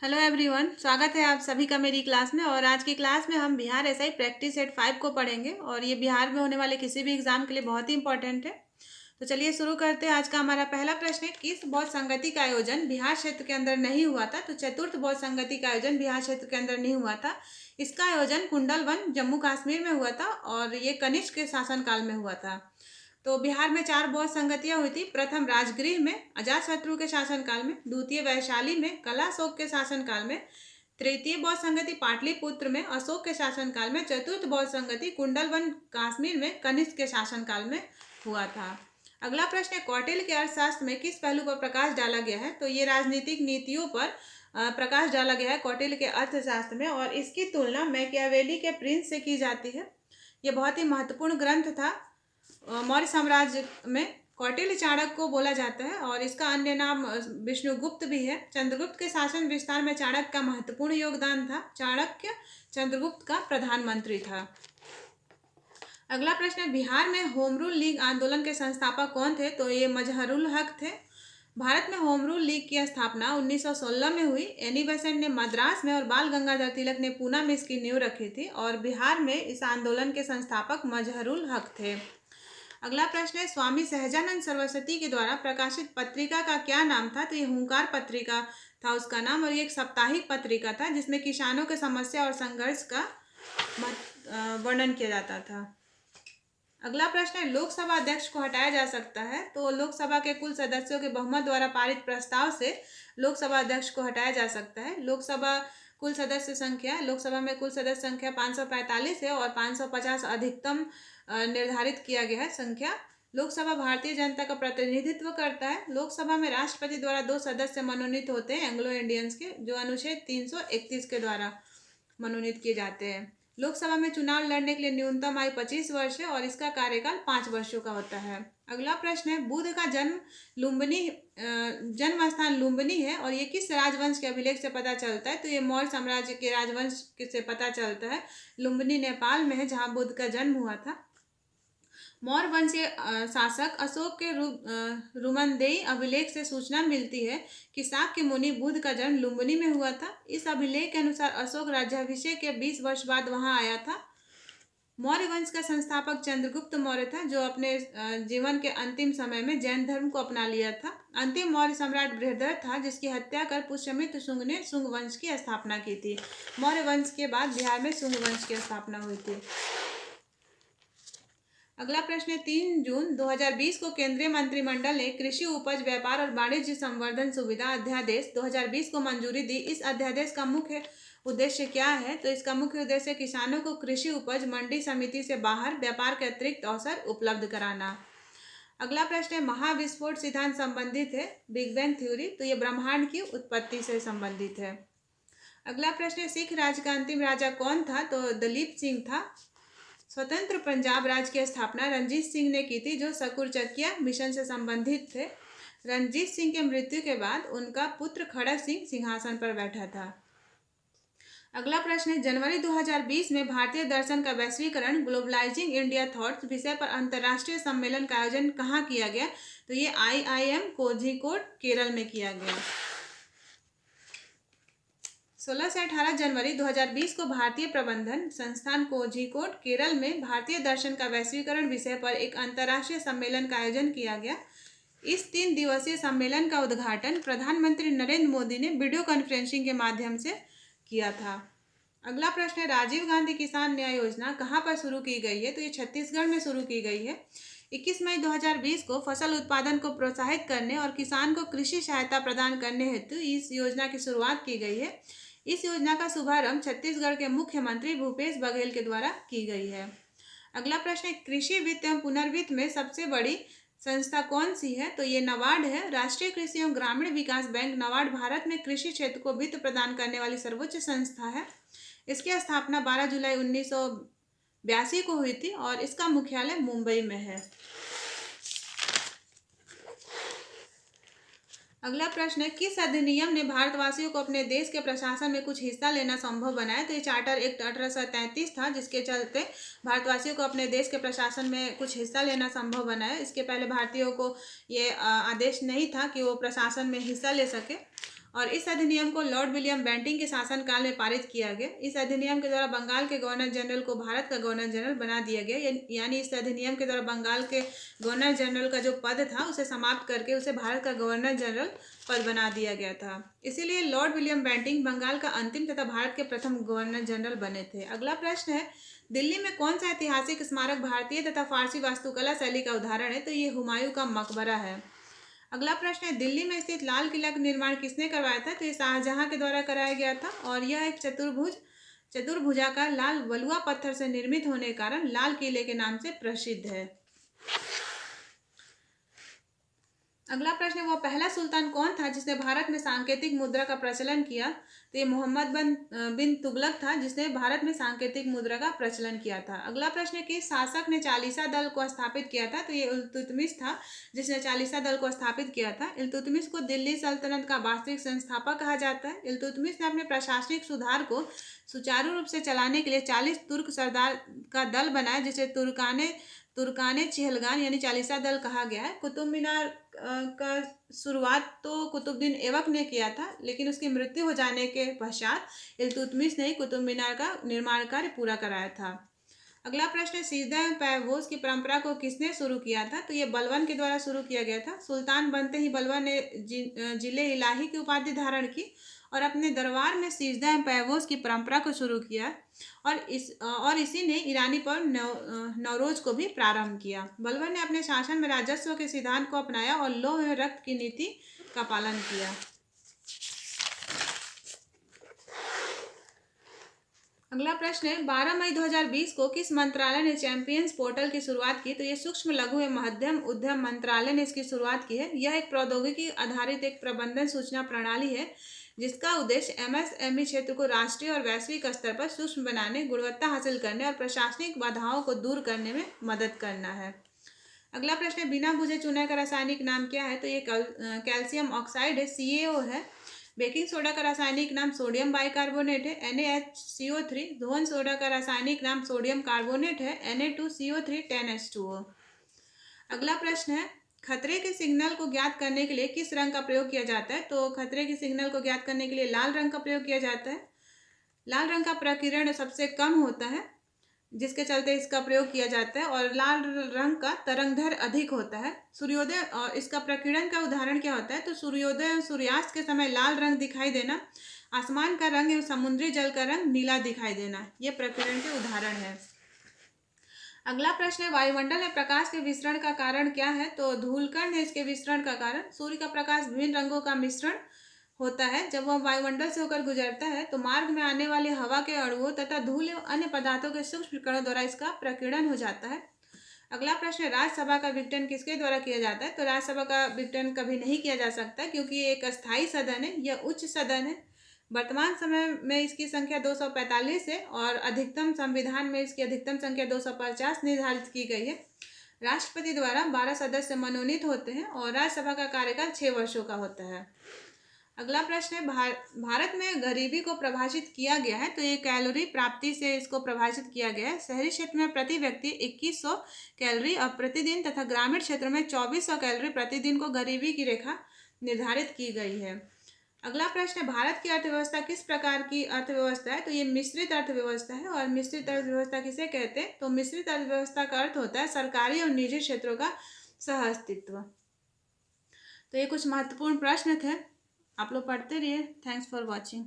Hello everyone, स्वागत है आप सभी का मेरी क्लास में। और आज की क्लास में हम बिहार एसआई प्रैक्टिस सेट 5 को पढ़ेंगे और ये बिहार में होने वाले किसी भी एग्जाम के लिए बहुत ही इंपॉर्टेंट है। तो चलिए शुरू करते हैं। आज का हमारा पहला प्रश्न है, किस बौद्ध संगति का आयोजन बिहार क्षेत्र के अंदर नहीं हुआ था? तो चतुर्थ बौद्ध संगति का आयोजन बिहार क्षेत्र के अंदर नहीं हुआ था। इसका आयोजन कुंडलवन जम्मू कश्मीर में हुआ था और ये कनिष्क के शासनकाल में हुआ था। तो बिहार में 4 बौद्ध संगतियां हुई थी। प्रथम राजगृह में अजातशत्रु के शासनकाल में, द्वितीय वैशाली में कलाशोक के शासनकाल में, तृतीय बौद्ध संगति पाटलिपुत्र में अशोक के शासनकाल में, चतुर्थ बौद्ध संगति कुंडलवन कश्मीर में कनिष्क के शासनकाल में हुआ था। अगला प्रश्न है, कौटिल्य के अर्थशास्त्र में किस पहलू पर प्रकाश डाला गया है? तो ये राजनीतिक नीतियों पर प्रकाश डाला गया है कौटिल्य के अर्थशास्त्र में, और इसकी तुलना मैकियावेली के प्रिंस से की जाती है। यह बहुत ही महत्वपूर्ण ग्रंथ था। मौर्य साम्राज्य में कौटिल्य चाणक्य को बोला जाता है और इसका अन्य नाम विष्णुगुप्त भी है। चंद्रगुप्त के शासन विस्तार में चाणक्य का महत्वपूर्ण योगदान था। चाणक्य चंद्रगुप्त का प्रधानमंत्री था। अगला प्रश्न है, बिहार में होम रूल लीग आंदोलन के संस्थापक कौन थे? तो ये मजहरुल हक थे। भारत में होम रूल लीग की स्थापना 1916 में हुई। एनी बेसेंट ने मद्रास में और बाल गंगाधर तिलक ने पूना में इसकी नींव रखी थी और बिहार में इस आंदोलन के संस्थापक मजहरुल हक थे। अगला प्रश्न है, स्वामी सहजानंद सरस्वती के द्वारा प्रकाशित पत्रिका का क्या नाम था? तो ये हुंकार पत्रिका था उसका नाम, और ये एक साप्ताहिक पत्रिका था जिसमें किसानों के समस्या और संघर्ष का वर्णन किया जाता था। अगला प्रश्न है, लोकसभा अध्यक्ष को हटाया जा सकता है? तो लोकसभा के कुल सदस्यों के बहुमत द्वारा पारित प्रस्ताव से लोकसभा अध्यक्ष को हटाया जा सकता है। लोकसभा में कुल सदस्य संख्या 545 है और 550 अधिकतम निर्धारित किया गया है संख्या। लोकसभा भारतीय जनता का प्रतिनिधित्व करता है। लोकसभा में राष्ट्रपति द्वारा 2 सदस्य मनोनीत होते हैं एंग्लो इंडियंस के, जो अनुच्छेद 331 के द्वारा मनोनीत किए जाते हैं। लोकसभा में चुनाव लड़ने के लिए न्यूनतम आयु 25 वर्ष है और इसका कार्यकाल 5 वर्षों का होता है। अगला प्रश्न है, बुद्ध का जन्म स्थान लुम्बिनी है और ये किस राजवंश के अभिलेख से पता चलता है? तो ये मौर्य साम्राज्य के राजवंश से पता चलता है। लुम्बिनी नेपाल में है जहाँ बुद्ध का जन्म हुआ था। मौर्य वंशीय शासक अशोक के रुमनदेई अभिलेख से सूचना मिलती है कि शाक्य मुनि बुद्ध का जन्म लुम्बिनी में हुआ था। इस अभिलेख के अनुसार अशोक राज्याभिषेक के 20 वर्ष बाद वहां आया था। मौर्य वंश का संस्थापक चंद्रगुप्त मौर्य था, जो अपने जीवन के अंतिम समय में जैन धर्म को अपना लिया था। अंतिम मौर्य सम्राट बृहदर था, जिसकी हत्या कर पुष्यमित्र शुंग ने शुंग वंश की स्थापना की थी। मौर्य वंश के बाद बिहार में शुंग वंश की स्थापना हुई थी। अगला प्रश्न है, 3 जून 2020 को केंद्रीय मंत्रिमंडल ने कृषि उपज व्यापार और वाणिज्य संवर्धन सुविधा अध्यादेश 2020 को मंजूरी दी। इस अध्यादेश का मुख्य उद्देश्य क्या है? तो इसका मुख्य उद्देश्य किसानों को कृषि उपज मंडी समिति से बाहर व्यापार के अतिरिक्त अवसर उपलब्ध कराना। अगला प्रश्न है, महाविस्फोट सिद्धांत संबंधित है बिग बैंग थ्योरी। तो ये ब्रह्मांड की उत्पत्ति से संबंधित है। अगला प्रश्न है, सिख राज्य का अंतिम राजा कौन था? तो दलीप सिंह था। स्वतंत्र पंजाब राज्य की स्थापना रणजीत सिंह ने की थी, जो सकूरचकिया मिशन से संबंधित थे। रणजीत सिंह के मृत्यु के बाद उनका पुत्र खड़क सिंह सिंहासन पर बैठा था। अगला प्रश्न है, जनवरी 2020 में भारतीय दर्शन का वैश्वीकरण ग्लोबलाइजिंग इंडिया थॉट्स विषय पर अंतर्राष्ट्रीय सम्मेलन का आयोजन कहाँ किया गया? तो ये IIM कोझिकोड केरल में किया गया। 16 से 18 जनवरी 2020 को भारतीय प्रबंधन संस्थान कोझिकोड केरल में भारतीय दर्शन का वैश्वीकरण विषय पर एक अंतर्राष्ट्रीय सम्मेलन का आयोजन किया गया। इस 3 दिवसीय सम्मेलन का उद्घाटन प्रधानमंत्री नरेंद्र मोदी ने वीडियो कॉन्फ्रेंसिंग के माध्यम से किया था। अगला प्रश्न है, राजीव गांधी किसान न्याय योजना कहाँ पर शुरू की गई है? तो ये छत्तीसगढ़ में शुरू की गई है। 21 मई 2020 को फसल उत्पादन को प्रोत्साहित करने और किसान को कृषि सहायता प्रदान करने हेतु इस योजना की शुरुआत की गई है। इस योजना का शुभारंभ छत्तीसगढ़ के मुख्यमंत्री भूपेश बघेल के द्वारा की गई है। अगला प्रश्न है, कृषि वित्त एवं पुनर्वित्त में सबसे बड़ी संस्था कौन सी है? तो ये नाबार्ड है। राष्ट्रीय कृषि एवं ग्रामीण विकास बैंक नाबार्ड भारत में कृषि क्षेत्र को वित्त प्रदान करने वाली सर्वोच्च संस्था है। इसकी स्थापना 12 जुलाई 1982 को हुई थी और इसका मुख्यालय मुंबई में है। अगला प्रश्न है, किस अधिनियम ने भारतवासियों को अपने देश के प्रशासन में कुछ हिस्सा लेना संभव बनाया? तो ये चार्टर एक्ट 1833 था, जिसके चलते भारतवासियों को अपने देश के प्रशासन में कुछ हिस्सा लेना संभव बनाया। इसके पहले भारतीयों को ये आदेश नहीं था कि वो प्रशासन में हिस्सा ले सके। और इस अधिनियम को लॉर्ड विलियम बेंटिंक के शासनकाल में पारित किया गया। इस अधिनियम के द्वारा बंगाल के गवर्नर जनरल को भारत का गवर्नर जनरल बना दिया गया। यानी इस अधिनियम के द्वारा बंगाल के गवर्नर जनरल का जो पद था उसे समाप्त करके उसे भारत का गवर्नर जनरल पद बना दिया गया था। इसीलिए लॉर्ड विलियम बेंटिंक बंगाल का अंतिम तथा भारत के प्रथम गवर्नर जनरल बने थे। अगला प्रश्न है, दिल्ली में कौन सा ऐतिहासिक स्मारक भारतीय तथा फारसी वास्तुकला शैली का उदाहरण है? तो ये हुमायूं का मकबरा है। अगला प्रश्न है, दिल्ली में स्थित लाल किला का निर्माण किसने करवाया था? तो ये शाहजहां के द्वारा कराया गया था और यह एक चतुर्भुजाकार लाल वलुआ पत्थर से निर्मित होने के कारण लाल किले के नाम से प्रसिद्ध है। अगला प्रश्न है, वह पहला सुल्तान कौन था जिसने भारत में सांकेतिक मुद्रा का प्रचलन किया? तो ये मोहम्मद बिन तुगलक था जिसने भारत में सांकेतिक मुद्रा का प्रचलन किया था। अगला प्रश्न है कि शासक ने चालीसा दल को स्थापित किया था? तो ये इल्तुतमिश था जिसने चालीसा दल को स्थापित किया था। इल्तुतमिश को दिल्ली सल्तनत का वास्तविक संस्थापक कहा जाता है। इल्तुतमिश ने अपने प्रशासनिक सुधार को सुचारू रूप से चलाने के लिए 40 तुर्क सरदार का दल बनाया जिसे तुर्काने चिहलगान यानी चालीसा दल कहा गया है। कुतुब मीनार का शुरुआत तो कुतुबुद्दीन ऐबक ने किया था, लेकिन उसकी मृत्यु हो जाने के पश्चात इल्तुतमिश ने ही कुतुब मीनार का निर्माण कार्य पूरा कराया था। अगला प्रश्न है, सीजदा पैवोस की परंपरा को किसने शुरू किया था? तो ये बलबन के द्वारा शुरू किया गया था। सुल्तान बनते ही बलबन ने जिले इलाही की उपाधि धारण की और अपने दरबार में सीजदा पैवोस की परंपरा को शुरू किया और इसी ने ईरानी पर्व नवरोज को भी प्रारंभ किया। बलबन ने अपने शासन में राजस्व के सिद्धांत को अपनाया और लौह एवं रक्त की नीति का पालन किया। अगला प्रश्न है, 12 मई 2020 को किस मंत्रालय ने चैंपियंस पोर्टल की शुरुआत की? तो ये सूक्ष्म लघु एवं मध्यम उद्यम मंत्रालय ने इसकी शुरुआत की है। यह एक प्रौद्योगिकी आधारित एक प्रबंधन सूचना प्रणाली है जिसका उद्देश्य एमएसएमई क्षेत्र को राष्ट्रीय और वैश्विक स्तर पर सूक्ष्म बनाने, गुणवत्ता हासिल करने और प्रशासनिक बाधाओं को दूर करने में मदद करना है। अगला प्रश्न है, बिना बुझे चूना का रासायनिक नाम क्या है? तो ये कैल्शियम ऑक्साइड है, CaO है। बेकिंग सोडा का रासायनिक नाम सोडियम बाइकार्बोनेट है, NaHCO3। धुआं सोडा का रासायनिक नाम सोडियम कार्बोनेट है, Na2CO3 10H2O। अगला प्रश्न है, खतरे के सिग्नल को ज्ञात करने के लिए किस रंग का प्रयोग किया जाता है? तो खतरे के सिग्नल को ज्ञात करने के लिए लाल रंग का प्रयोग किया जाता है। लाल रंग का प्रकीर्ण सबसे कम होता है जिसके चलते इसका प्रयोग किया जाता है और लाल रंग का तरंगदैर्घ्य अधिक होता है। सूर्योदय और इसका प्रकीर्णन का उदाहरण क्या होता है? तो सूर्योदय और सूर्यास्त के समय लाल रंग दिखाई देना, आसमान का रंग एवं समुद्री जल का रंग नीला दिखाई देना, ये प्रकीर्णन के उदाहरण है। अगला प्रश्न है, वायुमंडल में प्रकाश के विसरण का कारण क्या है? तो धूलकण है इसके विसरण का कारण। सूर्य का प्रकाश विभिन्न रंगों का मिश्रण होता है। जब वह वायुमंडल से होकर गुजरता है तो मार्ग में आने वाले हवा के अणुओं तथा धूल एवं अन्य पदार्थों के सूक्ष्म कणों द्वारा इसका प्रकीर्णन हो जाता है। अगला प्रश्न है, राज्यसभा का विघटन किसके द्वारा किया जाता है? तो राज्यसभा का विघटन कभी नहीं किया जा सकता क्योंकि ये एक अस्थायी सदन है, यह उच्च सदन है। वर्तमान समय में इसकी संख्या 245 है और अधिकतम संविधान में इसकी अधिकतम संख्या 250 निर्धारित की गई है। राष्ट्रपति द्वारा 12 सदस्य मनोनीत होते हैं और राज्यसभा का कार्यकाल 6 वर्षों का होता है। अगला प्रश्न है, भारत में गरीबी को परिभाषित किया गया है। तो ये कैलोरी प्राप्ति से इसको परिभाषित किया गया है। शहरी क्षेत्र में प्रति व्यक्ति 2100 कैलोरी और प्रतिदिन तथा ग्रामीण क्षेत्रों में 2400 कैलोरी प्रतिदिन को गरीबी की रेखा निर्धारित की गई है। अगला प्रश्न है, भारत की अर्थव्यवस्था किस प्रकार की अर्थव्यवस्था है? तो ये मिश्रित अर्थव्यवस्था है। और मिश्रित अर्थव्यवस्था किसे कहते हैं? तो मिश्रित अर्थव्यवस्था का अर्थ होता है सरकारी और निजी क्षेत्रों का सह अस्तित्व। तो ये कुछ महत्वपूर्ण प्रश्न थे, आप लोग पढ़ते रहिए। Thanks for watching.